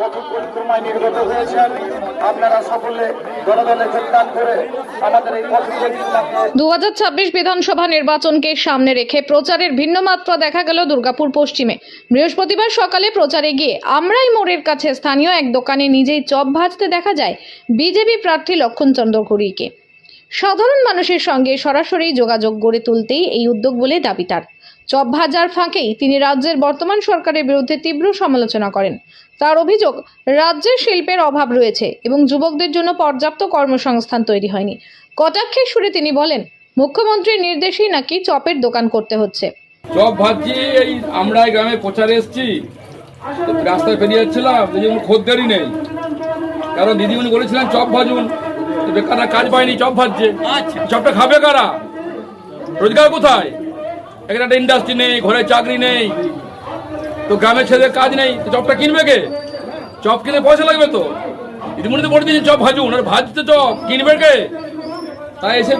কঠোর পরিক্রমায় নির্গত হয়েছেন। আপনারা সকলে দলে দলে যোগদান করে আমাদের এই কঠোর পরিক্রমাকে 2026 বিধানসভা নির্বাচনকে সামনে রেখে প্রচারের ভিন্ন মাত্রা দেখা গেল দুর্গাপুর পশ্চিমে। বৃহস্পতিবার সকালে প্রচারে গিয়ে আমরাই মোড়ের কাছে স্থানীয় এক দোকানে নিজেই চপ ভাজতে দেখা যায় বিজেপি প্রার্থী লক্ষণচন্দ্র ঘুরিকে। সাধারণ মানুষের সঙ্গে সরাসরি যোগাযোগ গড়ে তুলতেই এই উদ্যোগ বলে দাবি তার। চপ ভাজার ফাঁকেই তিনি রাজ্যের বর্তমান সরকারের বিরুদ্ধে তীব্র সমালোচনা করেন। তার অভিযোগ, রাজ্যে শিল্পের অভাব রয়েছে এবং যুবকদের জন্য পর্যাপ্ত কর্মসংস্থান তৈরি হয়নি। কটাক্ষের সুরে তিনি বলেন, মুখ্যমন্ত্রীর নির্দেশেই নাকি চপের দোকান করতে হচ্ছে। চপ ভাজছি, এই আমরা গ্রামে প্রচারে এসেছি, রাস্তায় বেরিয়ে যাচ্ছিলাম, খদ্দেরই নেই। কারণ দিদিমণি বলেছিলেন চপ ভাজুন, বেকাররা কাজ পায়নি, চপ ভাজছে। চপটা খাবে কারা? রোজগার কোথায়? এখানে একটা ইন্ডাস্ট্রি নেই, ঘরে চাকরি নেই, তো গ্রামের ছেলেদের কাজ নেই, তো চপটা কিনবে কে? চপ কিনে পয়সা লাগবে তো। দিদিমণি তো বলে দিয়েছে চপ ভাজুন, আর ভাজতে চপ কিনবে কে? তাই এসে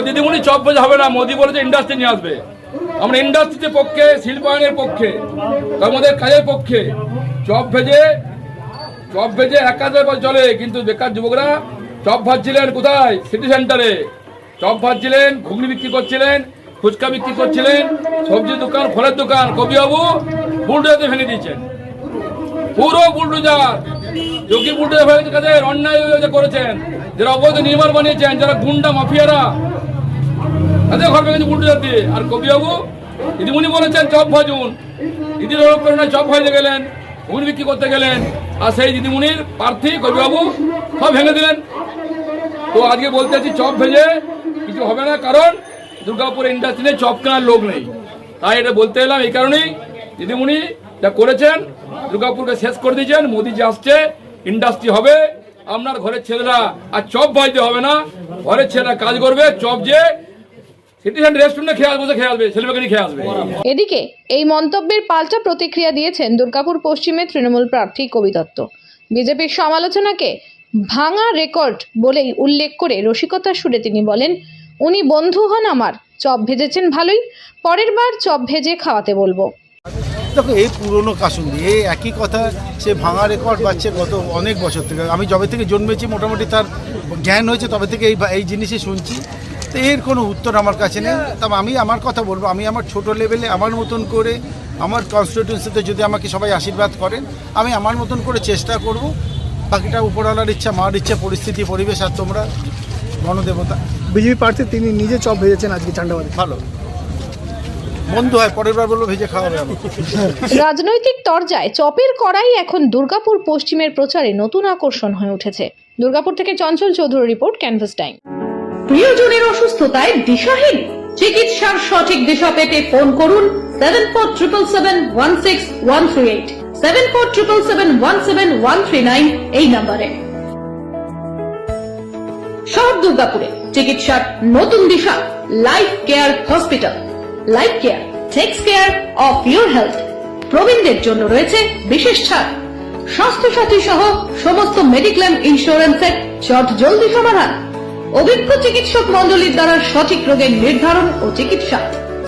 দিদিমণি চপ ভাজা হবে না, মোদি বলেছে ইন্ডাস্ট্রি নিয়ে আসবে। আমরা ইন্ডাস্ট্রিতে পক্ষে, শিল্পায়নের পক্ষে, আমাদের কাজের পক্ষে। চপ ভেজে এক কাজে চলে, কিন্তু বেকার যুবকরা চপ ভাজছিলেন কোথায়? সিটি সেন্টারে চপ ভাজছিলেন, ঘুগনি বিক্রি করছিলেন, ফুচকা বিক্রি করছিলেন, সবজির দোকান, ফলের দোকান। কবিবাবু বুলডোজারে ভেঙে দিয়েছেন, পুরো বুলডোজার। যোগী বুলডোজার ভেঙে কাদের অন্যায় করেছেন, যারা অবৈধ নির্মাণ বানিয়েছেন, যারা গুন্ডা মাফিয়ারা, তাদের ঘর ভেঙেছে বুলডোজার দিয়ে। আর কবিবাবু দিদিমণি বলেছেন চপ ভাজুন, দিদির প্রেরণায় চপ ভাজতে গেলেন, ঘুগনি বিক্রি করতে গেলেন, আর সেই দিদিমণির প্রার্থী কবিবাবু সব ভেঙে দিলেন। তো আজকে বলতে চাচ্ছি চপ ভেজে কিছু হবে না, কারণ দুর্গাপুর ইন্ডাস্ট্রি নেই, চপ কেনার লোক নেই। তাই এটা বলতে এলাম, এই কারণেই দিদিমণি যা করেছেন, দুর্গাপুরকে শেষ করে দিয়েছেন। মোদি যে আসছে, ইন্ডাস্ট্রি হবে, আপনার ঘরের ছেলেরা আর চপ ভাজতে হবে না, ঘরের ছেলেরা কাজ করবে, চপ যে সিটি সেন্টার রেস্টুরেন্টে খেয়ে আসবে, ছেলেমেয়েকে খেয়ে আসবে। এদিকে এই মন্তব্যের পাল্টা প্রতিক্রিয়া দিয়েছেন দুর্গাপুর পশ্চিমে তৃণমূল প্রার্থী কবি দত্ত। বিজেপির সমালোচনাকে ভাঙা রেকর্ড বলেই উল্লেখ করে রসিকতার সুরে তিনি বলেন, উনি বন্ধু হন আমার, চপ ভেজেছেন ভালোই, পরের বার চপ ভেজে খাওয়াতে বলবো। দেখো, এই পুরনো কাসুন্দি, এই একই কথা সে ভাঙা রেকর্ড বাচ্চে গত অনেক বছর থেকে। আমি যবে থেকে জন্মেছি, মোটামুটি তার জ্ঞান হয়েছে, তবে থেকে এই জিনিসই শুনছি। তো এর কোনো উত্তর আমার কাছে নেই। তবে আমি আমার কথা বলবো, আমি আমার ছোট লেভেলে আমার মতন করে, আমার কনস্টিটিউয়েন্সিতে যদি আমাকে সবাই আশীর্বাদ করেন, আমি আমার মতন করে চেষ্টা করব। বাকিটা উপরওয়ালার ইচ্ছা, মার ইচ্ছা, পরিস্থিতি, পরিবেশ, আর তোমরা গণদেবতা। বিজেপি প্রার্থী তিনি নিজে চপ ভেজেছেন আজকে চান্ডাবাদে। ভালো বন্ধু হয়, পরের বার বলবো ভেজে খাওয়াবে আমার। রাজনৈতিক তরজায় চপের কড়াই এখন দুর্গাপুর পশ্চিমের প্রচারে নতুন আকর্ষণ হয়ে উঠেছে। দুর্গাপুর থেকে Chanchal Chowdhury report, canvas time. প্রিয়জনের অসুস্থতায় দিশাহীন, চিকিৎসার সঠিক দিশা পেতে ফোন করুন 7477716138, 7477717139 এই নম্বরে। শহর দুর্গাপুরে চিকিৎসার নতুন দিশা, life care hospital. Life care takes care of your health. প্রবীণদের জন্য রয়েছে বিশেষ ছাড়। স্বাস্থ্য সাথী সহ সমস্ত মেডিক্লেম ইন্স্যুরেন্সের চট জলদি সমাধান। অভিজ্ঞ চিকিৎসক মন্ডলীর দ্বারা সঠিক রোগের নির্ধারণ ও চিকিৎসা।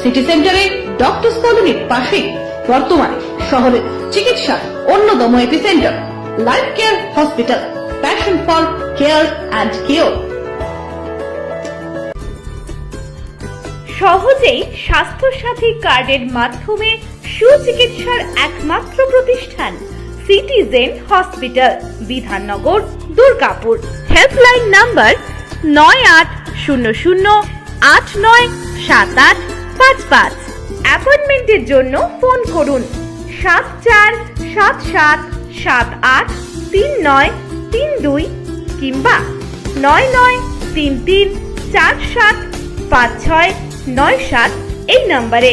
সিটি সেন্টারে ডক্টরস কলোনির পাশেই বর্তমানে শহরের চিকিৎসা অন্যতম epicentre. Life care hospital, passion for care and cure. সহজেই স্বাস্থ্যসাথী কার্ডের মাধ্যমে সুচিকিৎসার একমাত্র প্রতিষ্ঠান citizen hospital, Bidhannagar, Durgapur. Helpline number 9800897855। অ্যাপয়েন্টমেন্টের জন্য ফোন করুন 7477783932 কিংবা 9933475697 এই নম্বরে।